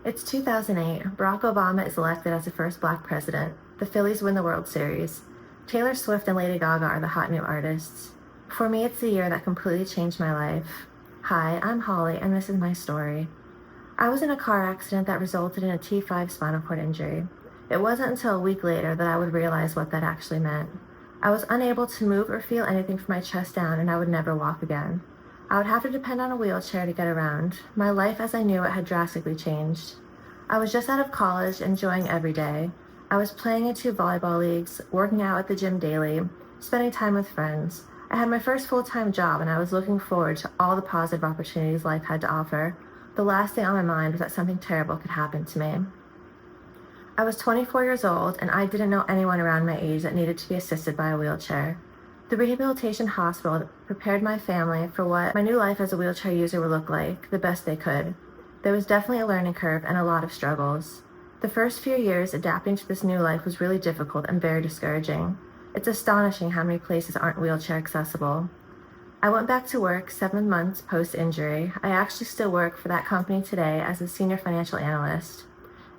It's 2008. Barack Obama is elected as the first black president. The Phillies win the World Series. Taylor Swift and Lady Gaga are the hot new artists. For me, it's the year that completely changed my life. Hi, I'm Holly, and this is my story. I was in a car accident that resulted in a T5 spinal cord injury. It wasn't until a week later that I would realize what that actually meant. I was unable to move or feel anything from my chest down, and I would never walk again. I would have to depend on a wheelchair to get around. My life as I knew it had drastically changed. I was just out of college, enjoying every day. I was playing in 2 volleyball leagues, working out at the gym daily, spending time with friends. I had my first full-time job, and I was looking forward to all the positive opportunities life had to offer. The last thing on my mind was that something terrible could happen to me. I was 24 years old, and I didn't know anyone around my age that needed to be assisted by a wheelchair. The rehabilitation hospital prepared my family for what my new life as a wheelchair user would look like, the best they could. There was definitely a learning curve and a lot of struggles. The first few years adapting to this new life was really difficult and very discouraging. It's astonishing how many places aren't wheelchair accessible. I went back to work 7 months post-injury. I actually still work for that company today as a senior financial analyst.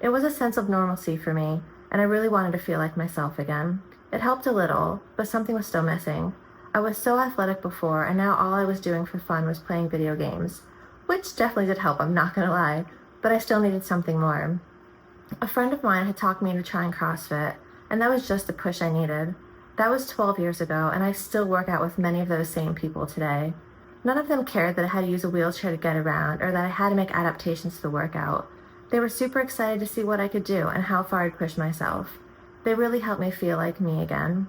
It was a sense of normalcy for me, and I really wanted to feel like myself again. It helped a little, but something was still missing. I was so athletic before, and now all I was doing for fun was playing video games, which definitely did help, I'm not gonna lie, but I still needed something more. A friend of mine had talked me into trying CrossFit, and that was just the push I needed. That was 12 years ago, and I still work out with many of those same people today. None of them cared that I had to use a wheelchair to get around, or that I had to make adaptations to the workout. They were super excited to see what I could do and how far I'd push myself. They really helped me feel like me again.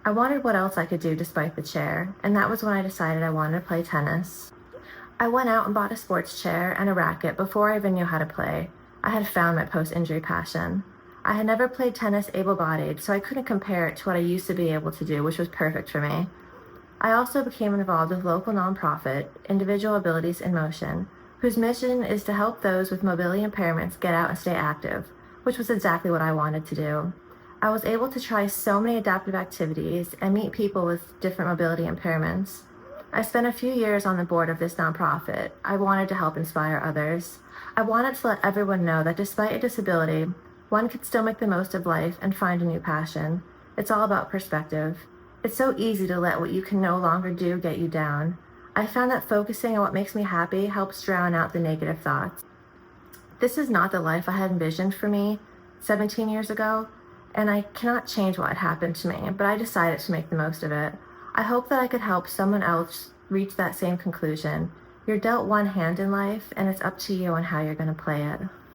I wondered what else I could do despite the chair, and that was when I decided I wanted to play tennis. I went out and bought a sports chair and a racket before I even knew how to play. I had found my post-injury passion. I had never played tennis able-bodied, so I couldn't compare it to what I used to be able to do, which was perfect for me. I also became involved with local nonprofit, Individual Abilities in Motion, whose mission is to help those with mobility impairments get out and stay active, which was exactly what I wanted to do. I was able to try so many adaptive activities and meet people with different mobility impairments. I spent a few years on the board of this nonprofit. I wanted to help inspire others. I wanted to let everyone know that despite a disability, one can still make the most of life and find a new passion. It's all about perspective. It's so easy to let what you can no longer do get you down. I found that focusing on what makes me happy helps drown out the negative thoughts. This is not the life I had envisioned for me 17 years ago, and I cannot change what had happened to me, but I decided to make the most of it. I hope that I could help someone else reach that same conclusion. You're dealt one hand in life, and it's up to you on how you're going to play it.